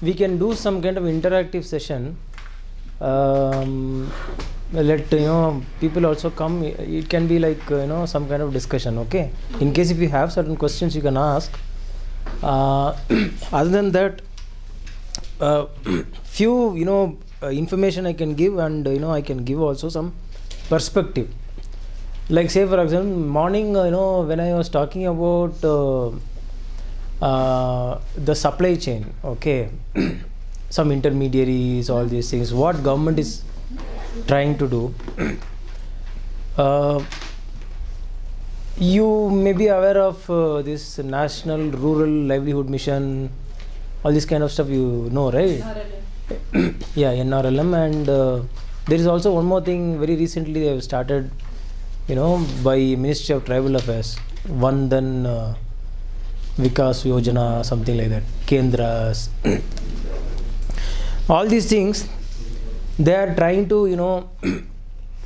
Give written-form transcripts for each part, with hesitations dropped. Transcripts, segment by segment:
we can do some kind of interactive session. Let people also come. It can be like some kind of discussion. Okay. In case if you have certain questions, you can ask. Other than that, few information I can give, and I can give also some perspective. Like say for example, morning when I was talking about the supply chain, okay, some intermediaries, all these things, what government is trying to do. You may be aware of this National Rural Livelihood Mission, all this kind of stuff, right? NRLM. Yeah, NRLM. And there is also one more thing, very recently they have started, by Ministry of Tribal Affairs, Vandan Vikas Yojana, something like that, Kendras. All these things they are trying to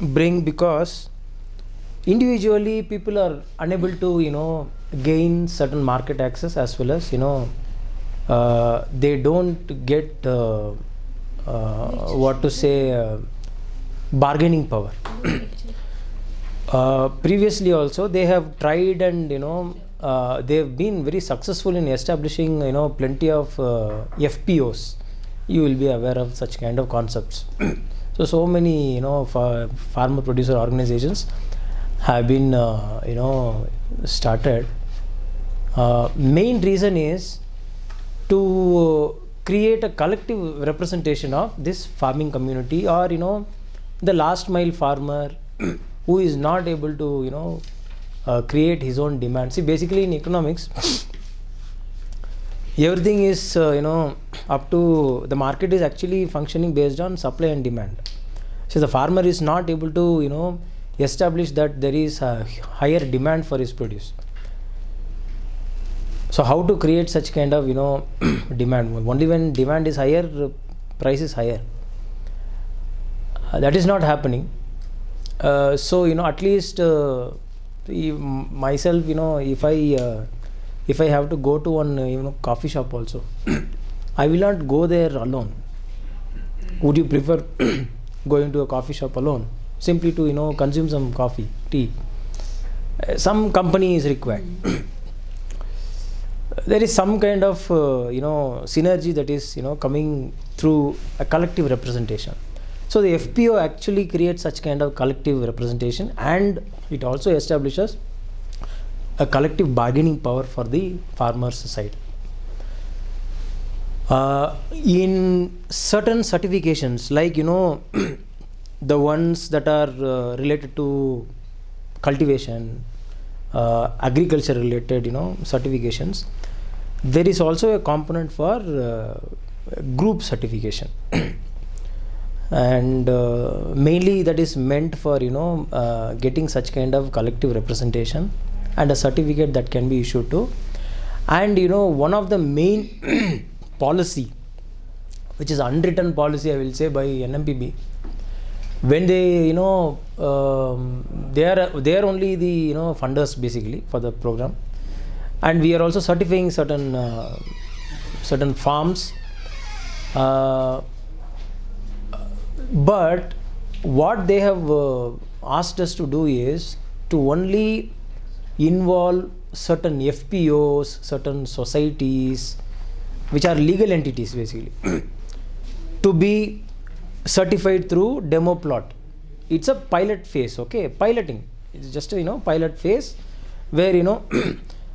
bring, because individually people are unable to gain certain market access, as well as they don't get bargaining power. Previously also they have tried, and they have been very successful in establishing plenty of FPOs. You will be aware of such kind of concepts. So many farmer producer organizations have been started. Main reason is to create a collective representation of this farming community, or the last mile farmer who is not able to create his own demand. See, basically in economics, everything is up to the market is actually functioning based on supply and demand. So the farmer is not able to establish that there is a higher demand for his produce. So how to create such kind of demand? Only when demand is higher, price is higher. That is not happening. So at least myself, if I have to go to one coffee shop also, I will not go there alone. Would you prefer going to a coffee shop alone, simply to consume some coffee, tea? Some company is required. There is some kind of synergy that is coming through a collective representation. So the FPO actually creates such kind of collective representation, and it also establishes a collective bargaining power for the farmers' side. In certain certifications, like the ones that are related to cultivation, agriculture related certifications, there is also a component for group certification. And mainly that is meant for getting such kind of collective representation, and a certificate that can be issued to. And one of the main policy, which is unwritten policy, I will say, by NMPB, when they they are only the funders basically for the program, and we are also certifying certain farms. But what they have asked us to do is to only involve certain FPOs, certain societies, which are legal entities basically, to be certified through demo plot. It's a pilot phase, okay, piloting. It's just a pilot phase where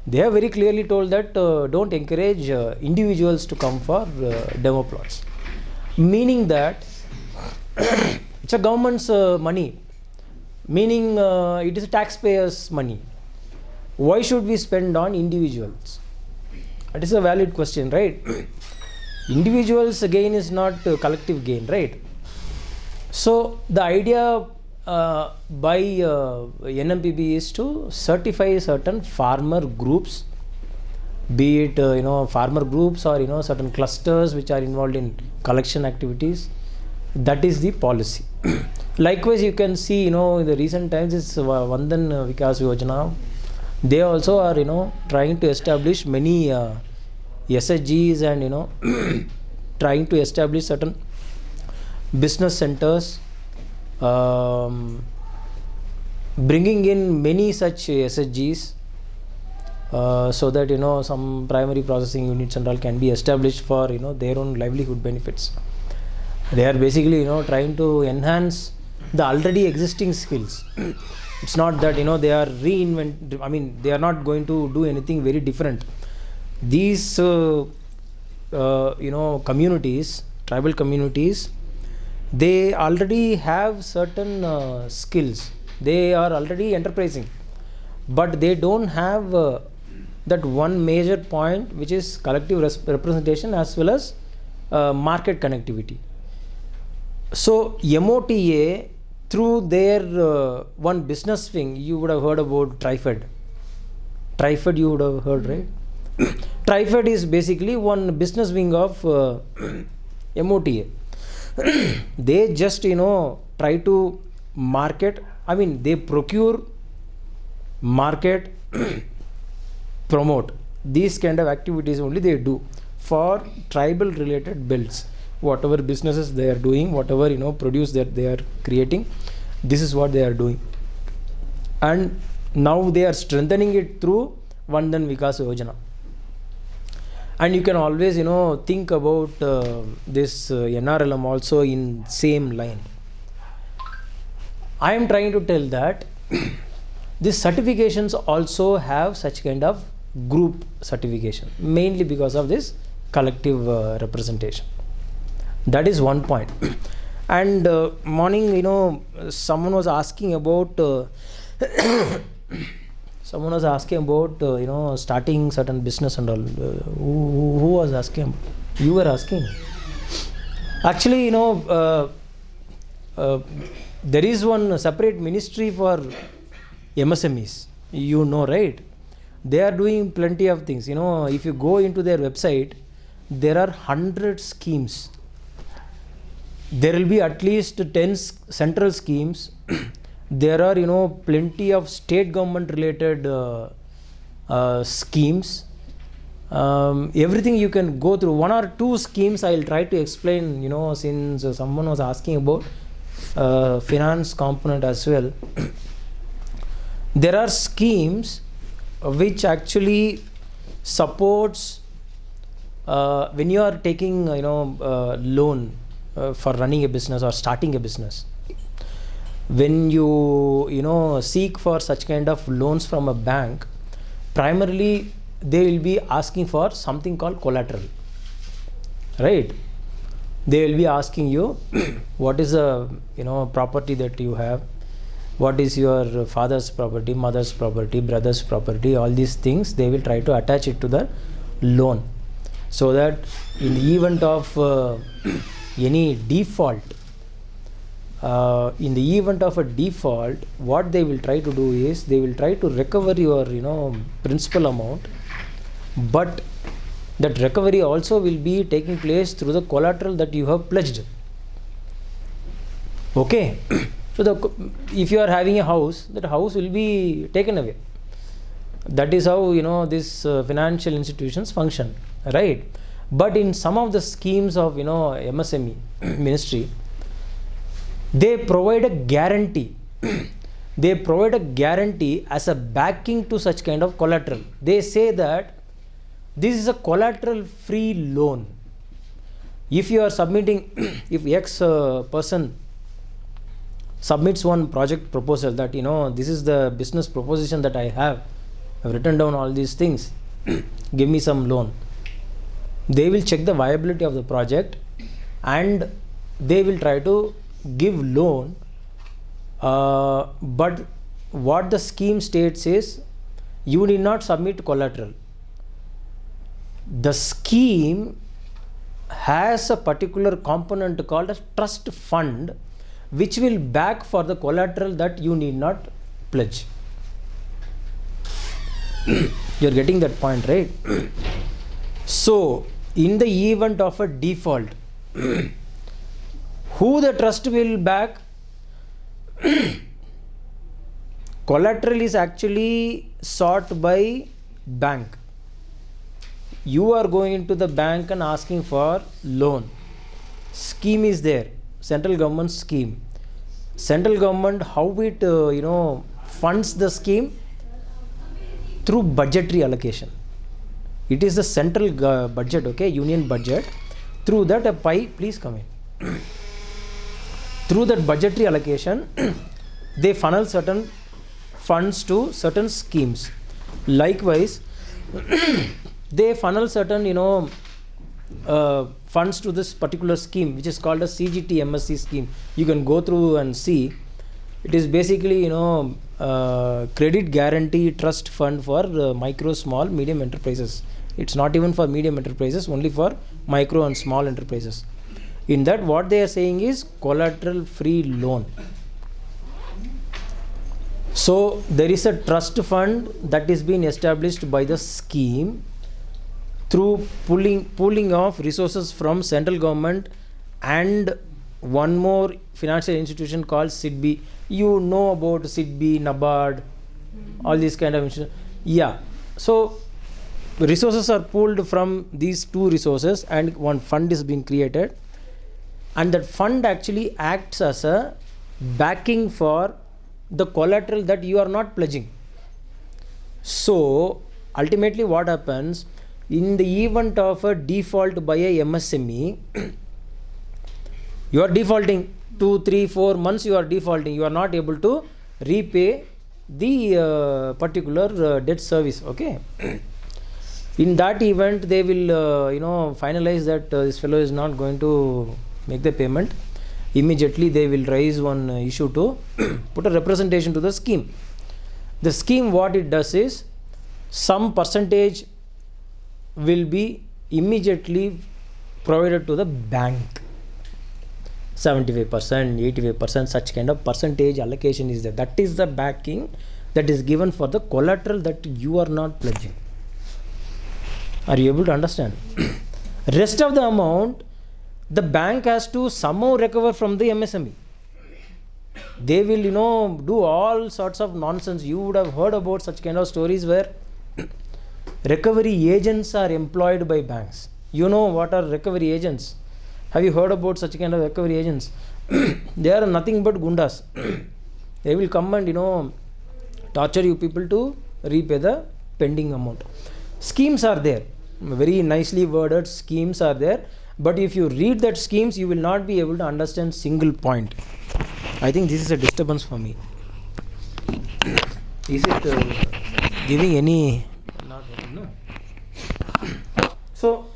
they have very clearly told that don't encourage individuals to come for demo plots, meaning that it's a government's money, meaning it is taxpayers' money. Why should we spend on individuals? That is a valid question, right? Individuals gain is not collective gain, right? So the idea by NMPB is to certify certain farmer groups, be it farmer groups or certain clusters which are involved in collection activities. That is the policy. Likewise, you can see in the recent times, it's Vandan Vikas Yojana. They also are trying to establish many SHGs and trying to establish certain business centers, bringing in many such SHGs, so that some primary processing units and all can be established for their own livelihood benefits. They are basically trying to enhance the already existing skills. It's not that they are they are not going to do anything very different. These communities, tribal communities, they already have certain skills. They are already enterprising, but they don't have that one major point, which is collective representation as well as market connectivity. So MOTA, through their one business wing, you would have heard about TriFed you would have heard, right? TriFed is basically one business wing of MOTA. They just try to market, they procure, market, promote, these kind of activities only they do for tribal related bills. Whatever businesses they are doing, whatever produce that they are creating, this is what they are doing. And now they are strengthening it through Vandan Vikas Yojana. And you can always think about this NRLM also in same line. I am trying to tell that these certifications also have such kind of group certification, mainly because of this collective representation. That is one point. And morning, someone was asking about starting certain business and all. Who was asking? You were asking. Actually, there is one separate ministry for MSMEs. Right? They are doing plenty of things. If you go into their website, there are 100 schemes. There will be at least 10 central schemes. There are plenty of state government related schemes. Everything you can go through. One or two schemes I will try to explain, since someone was asking about finance component as well. There are schemes which actually supports when you are taking loan for running a business or starting a business. When you seek for such kind of loans from a bank, primarily they will be asking for something called collateral, right? They will be asking you what is the property that you have, what is your father's property, mother's property, brother's property, all these things they will try to attach it to the loan, so that in the event of any default, in the event of a default, what they will try to do is they will try to recover your principal amount, but that recovery also will be taking place through the collateral that you have pledged. Okay. So if you are having a house, that house will be taken away. That is how these financial institutions function, right? But in some of the schemes of MSME ministry, they provide a guarantee. They provide a guarantee as a backing to such kind of collateral. They say that this is a collateral free loan. If you are submitting, if X person submits one project proposal that this is the business proposition that I have, I've written down all these things, give me some loan. They will check the viability of the project and they will try to give loan, but what the scheme states is you need not submit collateral. The scheme has a particular component called as trust fund, which will back for the collateral that you need not pledge. You're getting that point, right? So in the event of a default, who the trust will back? Collateral is actually sought by bank. you are going into the bank and asking for loan. Scheme is there, central government scheme. Central government, how it funds the scheme? Through budgetary allocation. It is the central budget, okay, union budget. Through that a pie, please come in. Through that budgetary allocation, they funnel certain funds to certain schemes. Likewise, they funnel certain funds to this particular scheme, which is called a CGT MSC scheme. You can go through and see. It is basically credit guarantee trust fund for micro, small, medium enterprises. It's not even for medium enterprises, only for micro and small enterprises. In that, what they are saying is collateral free loan. So there is a trust fund that is being established by the scheme through pooling of resources from central government and one more financial institution called SIDBI. You know about SIDBI, NABARD, all these kind of institutions. Yeah. So resources are pooled from these two resources and one fund is being created, and that fund actually acts as a backing for the collateral that you are not pledging. So ultimately what happens in the event of a default by a MSME, you are defaulting 2, 3, 4 months, you are defaulting, you are not able to repay the particular debt service, okay. In that event, they will finalize that this fellow is not going to make the payment. Immediately they will raise one issue to put a representation to the scheme. The scheme, what it does is some percentage will be immediately provided to the bank. 75%, 85%, such kind of percentage allocation is there. That is the backing that is given for the collateral that you are not pledging. Are you able to understand? Rest of the amount, the bank has to somehow recover from the MSME. They will, do all sorts of nonsense. You would have heard about such kind of stories where recovery agents are employed by banks. You know what are recovery agents? Have you heard about such kind of recovery agents? They are nothing but gundas. They will come and, torture you people to repay the pending amount. Schemes are there. Very nicely worded schemes are there. But if you read that schemes, you will not be able to understand single point. I think this is a disturbance for me. Is it giving any? Not no. So,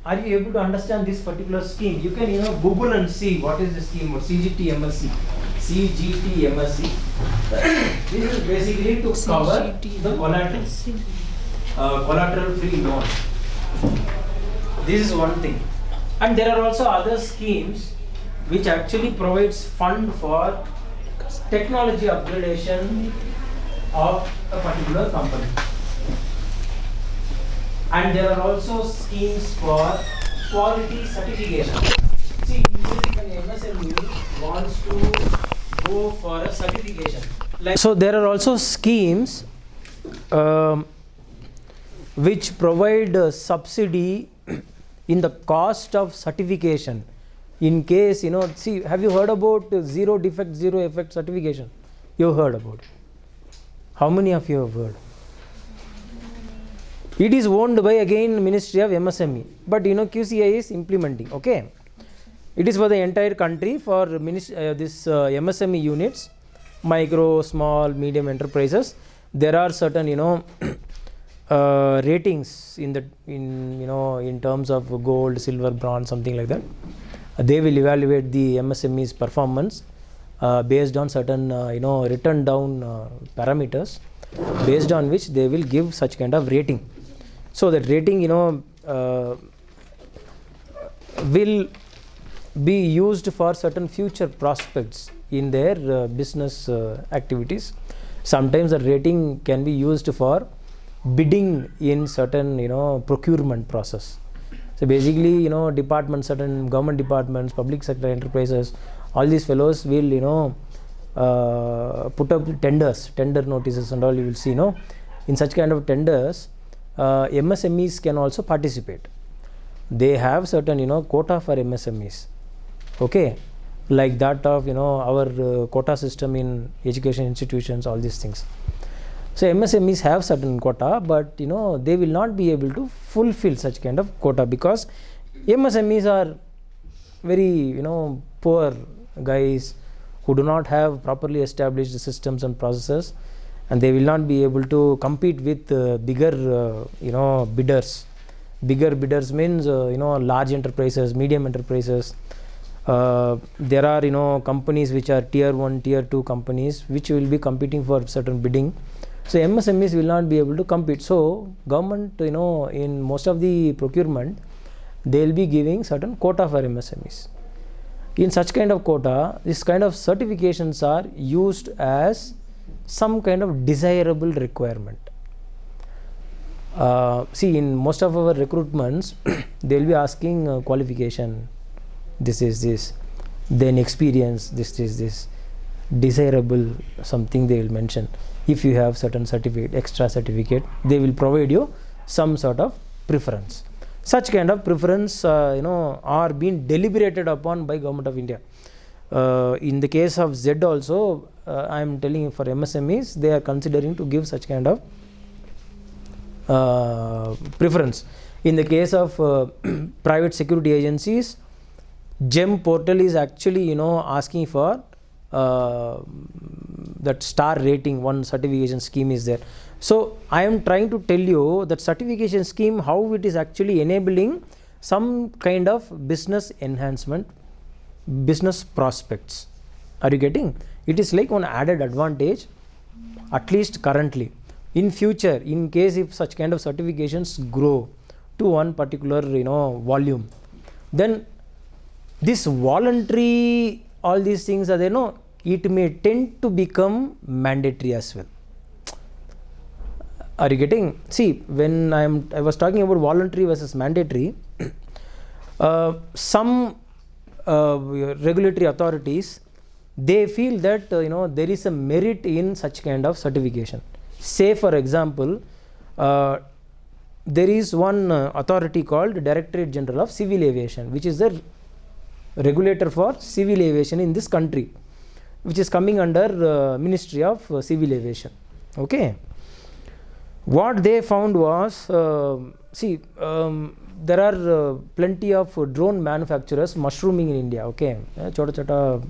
are you able to understand this particular scheme? You can Google and see what is the scheme or CGT MSC. CGT MSC. This is basically to cover the collateral free loan. This is one thing. And there are also other schemes which actually provides fund for technology upgradation of a particular company. And there are also schemes for quality certification. See, if an MSME wants to go for a certification. So there are also schemes which provide subsidy in the cost of certification. In case, see, have you heard about zero defect, zero effect certification? You heard about it. How many of you have heard? It is owned by again Ministry of MSME, but QCI is implementing, okay. It is for the entire country for this MSME units, micro, small, medium enterprises. There are certain ratings in terms of gold, silver, bronze, something like that. They will evaluate the MSME's performance based on certain written down parameters, based on which they will give such kind of rating. So that rating will be used for certain future prospects in their business activities. Sometimes the rating can be used for bidding in certain procurement process. So basically departments, certain government departments, public sector enterprises, all these fellows will put up tender notices and all. You will see in such kind of tenders MSMEs can also participate. They have certain quota for MSMEs, okay, like that of our quota system in education institutions, all these things. So MSMEs have certain quota, but they will not be able to fulfill such kind of quota because MSMEs are very poor guys who do not have properly established systems and processes, and they will not be able to compete with bigger bidders. Bigger bidders means large enterprises, medium enterprises. There are companies which are tier 1, tier 2 companies which will be competing for certain bidding. So MSMEs will not be able to compete. So government in most of the procurement they will be giving certain quota for MSMEs. In such kind of quota, this kind of certifications are used as some kind of desirable requirement. See, in most of our recruitments they will be asking qualification, this is this, then experience, this is this, desirable something they will mention. If you have certain certificate, extra certificate, they will provide you some sort of preference. Such kind of preference are being deliberated upon by Government of India. In the case of Z also, I am telling you, for MSMEs they are considering to give such kind of preference. In the case of private security agencies, GEM portal is actually asking for that star rating, one certification scheme is there. So I am trying to tell you that certification scheme, how it is actually enabling some kind of business enhancement, business prospects. Are you getting? It is like one added advantage, at least currently. In future, in case if such kind of certifications grow to one particular volume, then this voluntary, all these things are there, it may tend to become mandatory as well. Are you getting? See, when I was talking about voluntary versus mandatory, some regulatory authorities, they feel that there is a merit in such kind of certification. Say for example, there is one authority called Directorate General of Civil Aviation, which is the regulator for civil aviation in this country, which is coming under Ministry of Civil Aviation. Okay. What they found was, there are plenty of drone manufacturers mushrooming in India. Okay, chota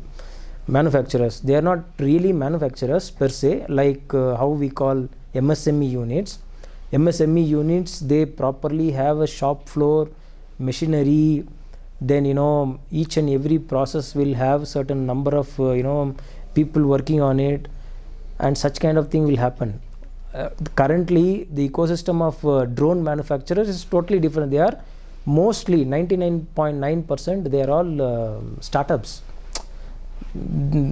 manufacturers. They are not really manufacturers per se, like how we call MSME units. MSME units, they properly have a shop floor, machinery. Then each and every process will have certain number of people working on it, and such kind of thing will happen. Currently the ecosystem of drone manufacturers is totally different. They are mostly 99.9% they are all startups.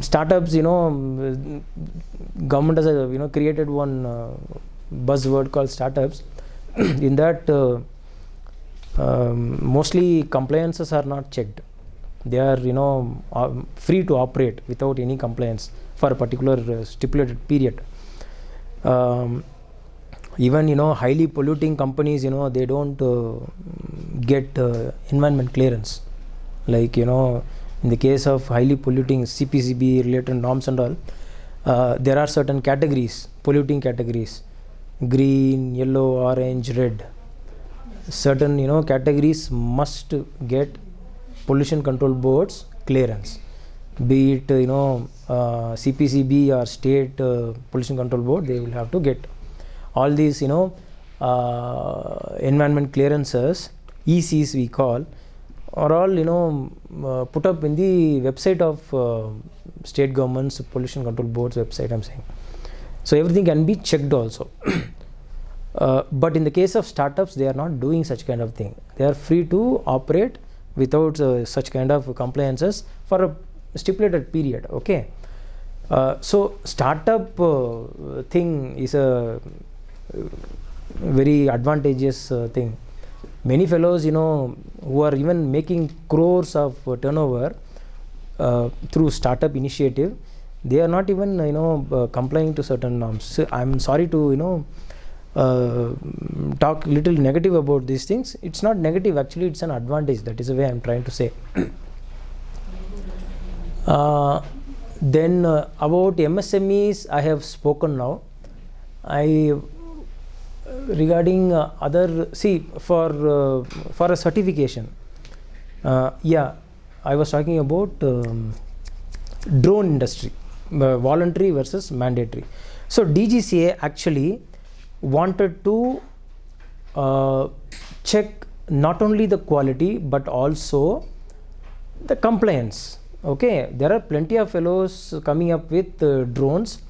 Startups, government has created one buzzword called startups. In that mostly compliances are not checked. They are free to operate without any compliance for a particular stipulated period. Even highly polluting companies, they don't get environment clearance. Like in the case of highly polluting CPCB related norms and all, there are certain categories, polluting categories, green, yellow, orange, red. Certain categories must get pollution control boards clearance, be it CPCB or state pollution control board. They will have to get all these environment clearances, ECs we call, are all put up in the website of state government's pollution control board's website, I'm saying. So everything can be checked also. But in the case of startups, they are not doing such kind of thing. They are free to operate without such kind of compliances for a stipulated period. Okay. So startup thing is a very advantageous thing. Many fellows who are even making crores of turnover through startup initiative, they are not even complying to certain norms. So I'm sorry to talk little negative about these things. It's not negative, actually it's an advantage. That is the way I'm trying to say. Then about MSMEs I have spoken now. Regarding other, see, for a certification, yeah, I was talking about drone industry, voluntary versus mandatory. So DGCA actually wanted to check not only the quality but also the compliance. Okay, there are plenty of fellows coming up with drones.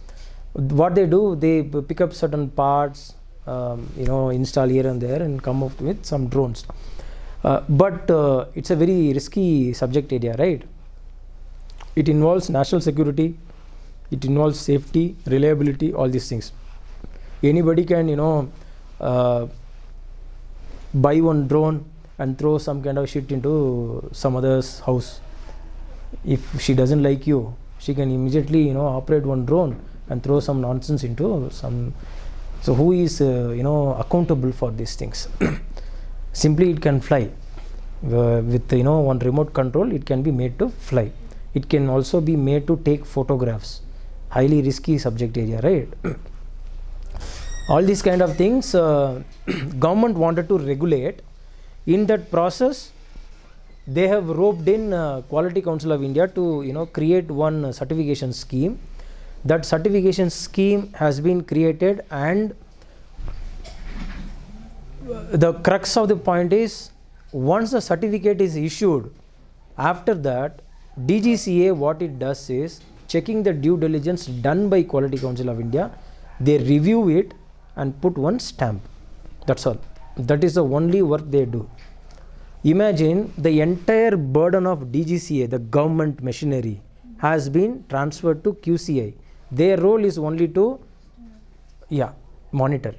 What they do, they pick up certain parts, install here and there and come up with some drones. But it's a very risky subject area, right? It involves national security, it involves safety, reliability, all these things. Anybody can, buy one drone and throw some kind of shit into some other's house. If she doesn't like you, she can immediately, operate one drone and throw some nonsense into some. So who is, accountable for these things? Simply it can fly. With, one remote control, it can be made to fly. It can also be made to take photographs. Highly risky subject area, right? All these kind of things government wanted to regulate. In that process, they have roped in Quality Council of India to create one certification scheme. That certification scheme has been created, and the crux of the point is, once the certificate is issued, after that DGCA what it does is checking the due diligence done by Quality Council of India. They review it and put one stamp. That's all. That is the only work they do. Imagine the entire burden of DGCA, the government machinery, has been transferred to QCI. Their role is only to monitor.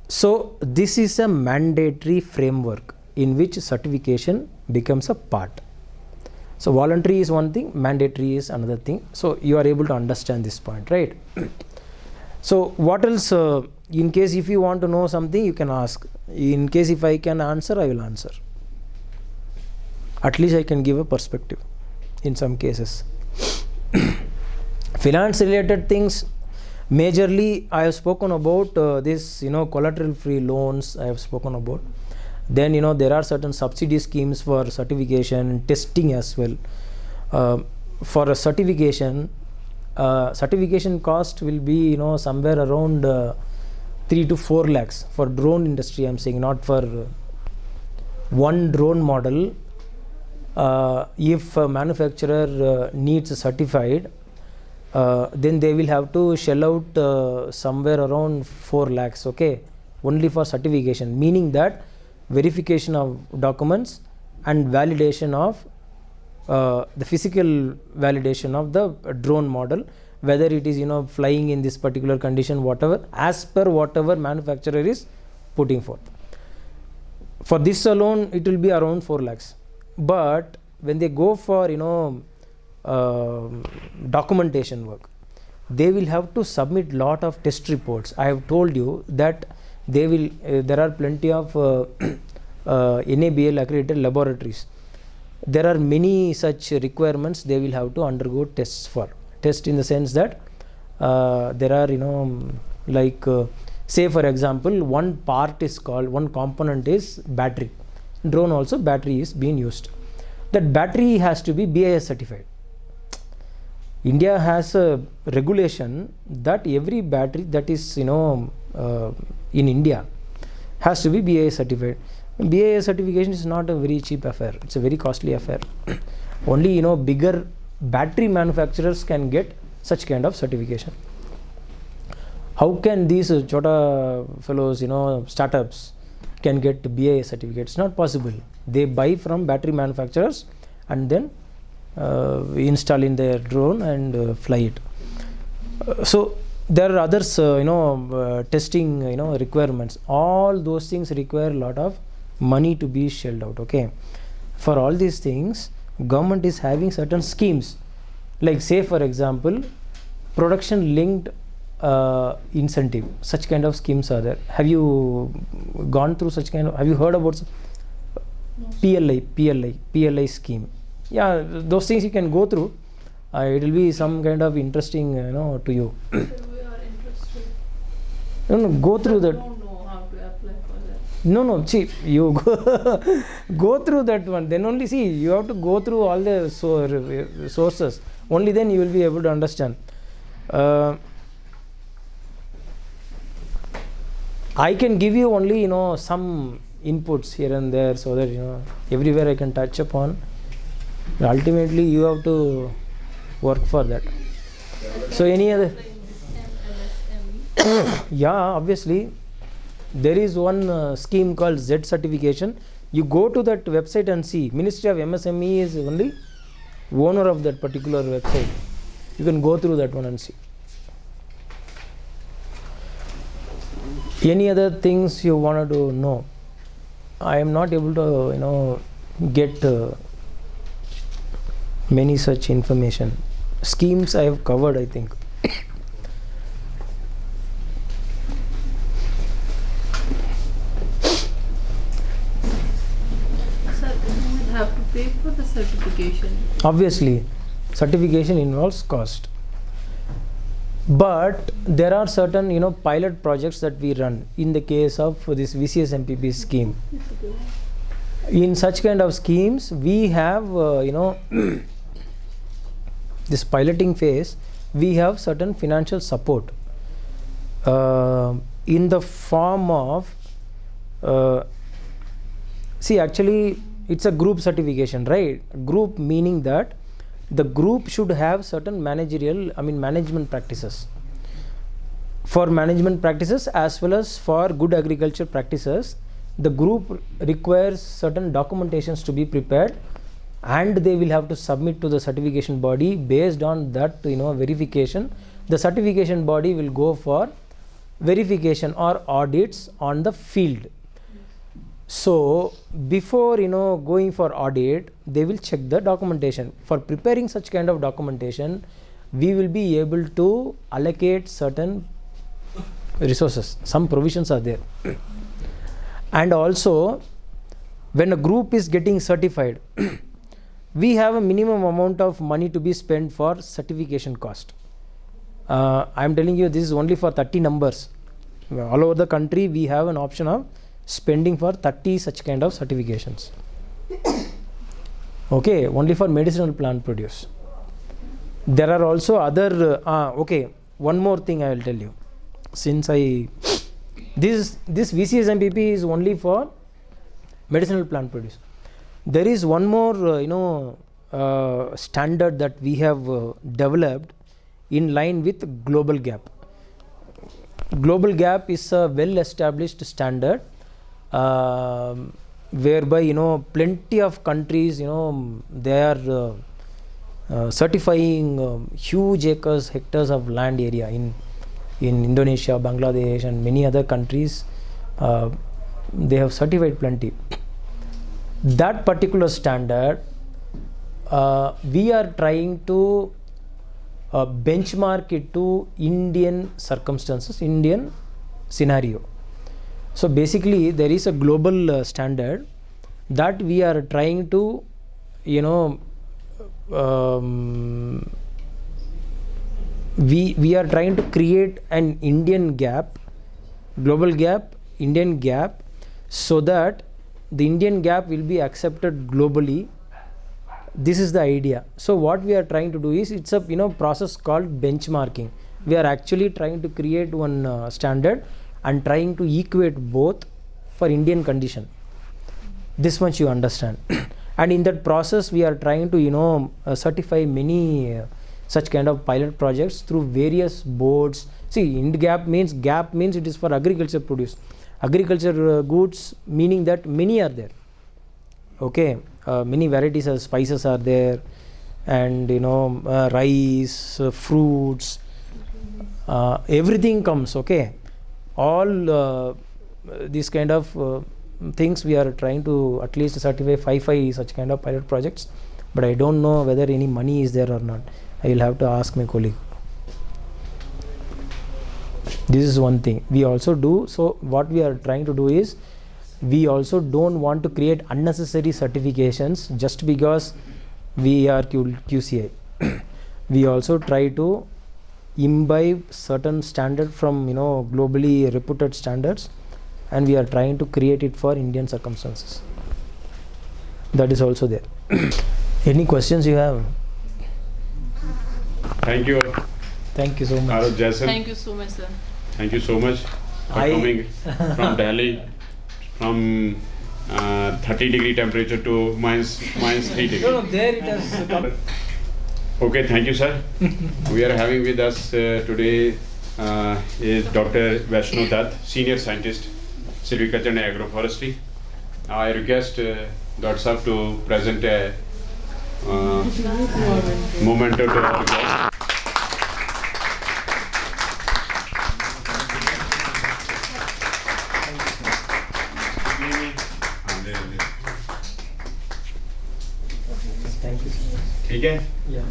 So this is a mandatory framework in which certification becomes a part. So voluntary is one thing, mandatory is another thing. So you are able to understand this point, right? So what else, in case if you want to know something, you can ask. In case if I can answer, I will answer. At least I can give a perspective in some cases. Finance related things, majorly I have spoken about this, collateral free loans I have spoken about. Then, there are certain subsidy schemes for certification, testing as well. For a certification cost will be, somewhere around 3 to 4 lakhs for drone industry. I'm saying, not for one drone model. If a manufacturer needs certified, then they will have to shell out somewhere around 4 lakhs, okay, only for certification, meaning that verification of documents and validation of the physical validation of the drone model, whether it is flying in this particular condition, whatever, as per whatever manufacturer is putting forth. For this alone it will be around 4 lakhs. But when they go for documentation work, they will have to submit lot of test reports. I have told you that they will there are plenty of NABL accredited laboratories. There are many such requirements they will have to undergo tests for. Test in the sense that there are say for example, one component is battery. Drone also battery is being used. That battery has to be BIS certified. India has a regulation that every battery that is in India has to be BIS certified. BIS certification is not a very cheap affair. It's a very costly affair. Only bigger battery manufacturers can get such kind of certification. How can these chota fellows, startups can get BIS certificates? It's not possible. They buy from battery manufacturers and then install in their drone and fly it. So there are others, testing, requirements. All those things require a lot of money to be shelled out. Okay, for all these things, government is having certain schemes, like say for example, production linked incentive. Such kind of schemes are there. Have you gone through such kind of, have you heard about PLI scheme? Yeah, those things you can go through. It will be some kind of interesting, to you. So we are interested. No, go through that. I don't know how to apply for that. No, see, you go through that one. Then only, see, you have to go through all the sources. Only then you will be able to understand. I can give you only, some inputs here and there, so that, everywhere I can touch upon. Ultimately, you have to work for that. So any other? MSME. Yeah, obviously. There is one scheme called Z certification. You go to that website and see. Ministry of MSME is only owner of that particular website. You can go through that one and see. Any other things you wanted to know? I am not able to, get many such information. Schemes I have covered, I think. Sir, you will have to pay for the certification. Obviously, certification involves cost. But there are certain, pilot projects that we run in the case of this VCS MPP scheme. In such kind of schemes, we have, this piloting phase, we have certain financial support in the form of, see, actually, it's a group certification, right? Group meaning that the group should have certain management practices. For management practices as well as for good agriculture practices, the group requires certain documentations to be prepared, and they will have to submit to the certification body. Based on that, verification, the certification body will go for verification or audits on the field. So before going for audit, they will check the documentation. For preparing such kind of documentation, we will be able to allocate certain resources. Some provisions are there. And also, when a group is getting certified, we have a minimum amount of money to be spent for certification cost. I am telling you, this is only for 30 numbers. All over the country, we have an option of spending for 30 such kind of certifications. Okay, only for medicinal plant produce. There are also other, okay, one more thing I will tell you. Since this VCS MPP is only for medicinal plant produce. There is one more, standard that we have developed in line with Global Gap. Global Gap is a well-established standard whereby plenty of countries they are certifying huge hectares of land area in Indonesia, Bangladesh, and many other countries. They have certified plenty. That particular standard, we are trying to benchmark it to Indian circumstances, Indian scenario. So basically, there is a global standard that we are trying to, we are trying to create an Indian gap, global gap, Indian gap, so that the Indian gap will be accepted globally. This is the idea. So what we are trying to do is, it's a process called benchmarking. We are actually trying to create one standard and trying to equate both for Indian condition. This much you understand. And in that process, we are trying to certify many such kind of pilot projects through various boards. See, gap means it is for agriculture produce. Agriculture goods, meaning that many are there. Okay, many varieties of spices are there, and rice, fruits, everything comes. Okay, all these kind of things we are trying to at least certify 5 such kind of pilot projects, but I don't know whether any money is there or not. I will have to ask my colleague. This is one thing we also do. So what we are trying to do is, we also don't want to create unnecessary certifications just because we are QCI. We also try to imbibe certain standard from globally reputed standards, and we are trying to create it for Indian circumstances. That is also there. Any questions you have? Thank you. Thank you so much. Arul Jaisal. Thank you so much, sir. Thank you so much for coming from Delhi, from 30-degree temperature to minus 3 degrees. No, there it has come. Okay, thank you, sir. We are having with us today is Dr. Vaishno Dutt, Senior Scientist, Silviculture and Agroforestry. I request Dr. Sahab to present a memento to our guest. Thank you. ठीक है? Yeah.